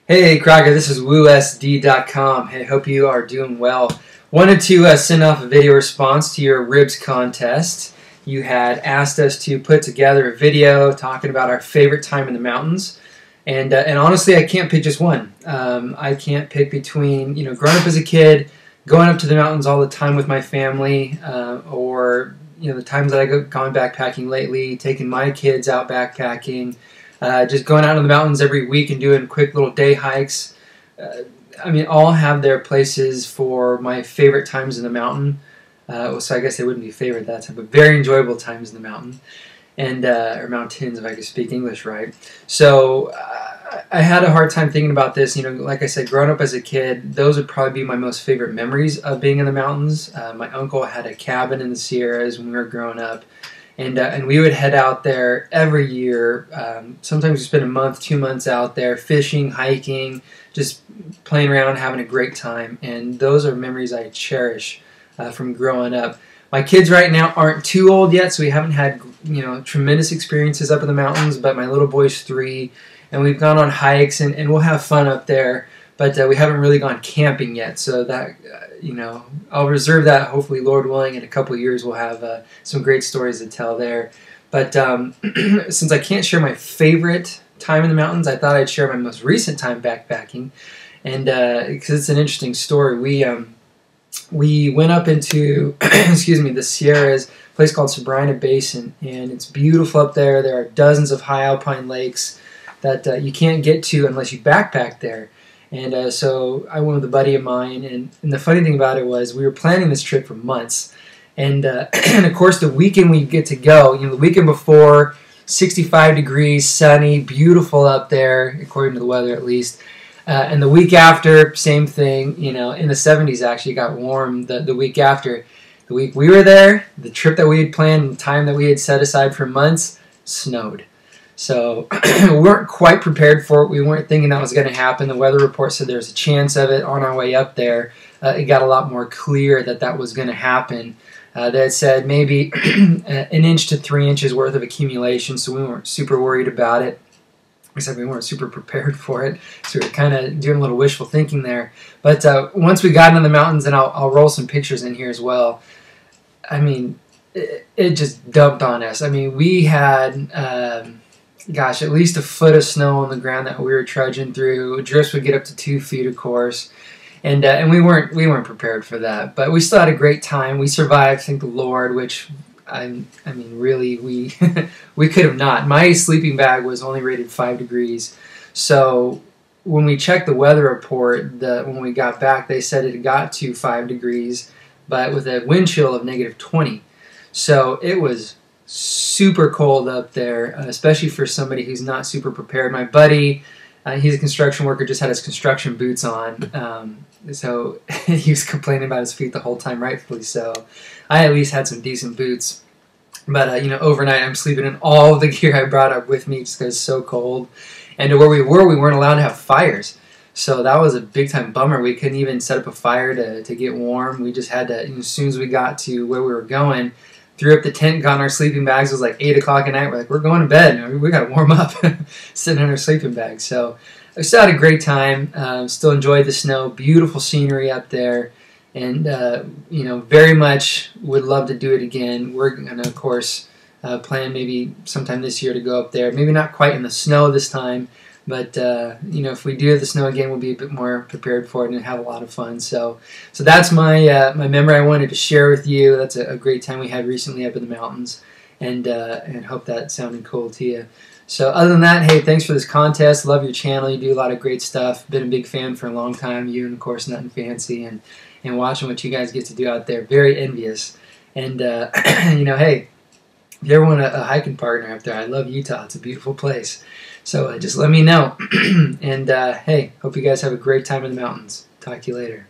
Hey Crocker, this is WooSD.com. Hey, hope you are doing well. Wanted to send off a video response to your Ribz Contest. You had asked us to put together a video talking about our favorite time in the mountains. And honestly, I can't pick just one. I can't pick between, growing up as a kid, going up to the mountains all the time with my family, or, the times that I've gone backpacking lately, taking my kids out backpacking, just going out in the mountains every week and doing quick little day hikes. All have their places for my favorite times in the mountain. So I guess they wouldn't be favorite that time, but very enjoyable times in the mountain, and or mountains, if I could speak English right. So I had a hard time thinking about this. Like I said, growing up as a kid, those would probably be my most favorite memories of being in the mountains. My uncle had a cabin in the Sierras when we were growing up. And we would head out there every year. Sometimes we spend a month, 2 months out there fishing, hiking, just playing around, having a great time. And those are memories I cherish from growing up. My kids right now aren't too old yet, so we haven't had tremendous experiences up in the mountains. But my little boy's 3, and we've gone on hikes, and we'll have fun up there. But we haven't really gone camping yet, so that I'll reserve that. Hopefully, Lord willing, in a couple of years we'll have some great stories to tell there. But since I can't share my favorite time in the mountains, I thought I'd share my most recent time backpacking, and because it's an interesting story. We went up into the Sierras, a place called Sabrina Basin, and it's beautiful up there. There are dozens of high alpine lakes that you can't get to unless you backpack there. And so I went with a buddy of mine, and the funny thing about it was we were planning this trip for months, and of course the weekend we get to go, the weekend before, 65 degrees, sunny, beautiful up there, according to the weather at least, and the week after, same thing, in the 70s actually, got warm the week after. The week we were there, the trip that we had planned, the time that we had set aside for months, snowed. So we weren't quite prepared for it. We weren't thinking that was going to happen. The weather report said there was a chance of it. On our way up there, it got a lot more clear that was going to happen. That said maybe an inch to 3 inches worth of accumulation, so we weren't super worried about it. Except we weren't super prepared for it, so we were kind of doing a little wishful thinking there. But once we got into the mountains, and I'll roll some pictures in here as well, it just dumped on us. We had... gosh, at least a foot of snow on the ground that we were trudging through. Drifts would get up to 2 feet, of course, and we weren't prepared for that. But we still had a great time. We survived, thank the Lord. Which really, we we could have not. My sleeping bag was only rated 5 degrees, so when we checked the weather report, when we got back, they said it got to 5 degrees, but with a wind chill of -20. So it was super cold up there, especially for somebody who's not super prepared. My buddy, he's a construction worker, just had his construction boots on, so he was complaining about his feet the whole time, rightfully so. I at least had some decent boots, but overnight I'm sleeping in all the gear I brought up with me just because it's so cold. And where we weren't allowed to have fires, so that was a big time bummer. We couldn't even set up a fire to get warm. We just had to, as soon as we got to where we were going, threw up the tent, got in our sleeping bags. It was like 8 o'clock at night. We're like, we're going to bed. We got to warm up, sitting in our sleeping bags. So I still had a great time. Still enjoyed the snow. Beautiful scenery up there, and very much would love to do it again. We're gonna, of course, plan maybe sometime this year to go up there. Maybe not quite in the snow this time, but if we do have the snow again, we'll be a bit more prepared for it and have a lot of fun. So that's my my memory I wanted to share with you. That's a great time we had recently up in the mountains, and hope that sounded cool to you. So other than that, hey, thanks for this contest. Love your channel. You do a lot of great stuff. Been a big fan for a long time. You and of course Nothing Fancy, and watching what you guys get to do out there. Very envious. And hey, if you ever want a hiking partner up there, I love Utah. It's a beautiful place. So just let me know. And hey, hope you guys have a great time in the mountains. Talk to you later.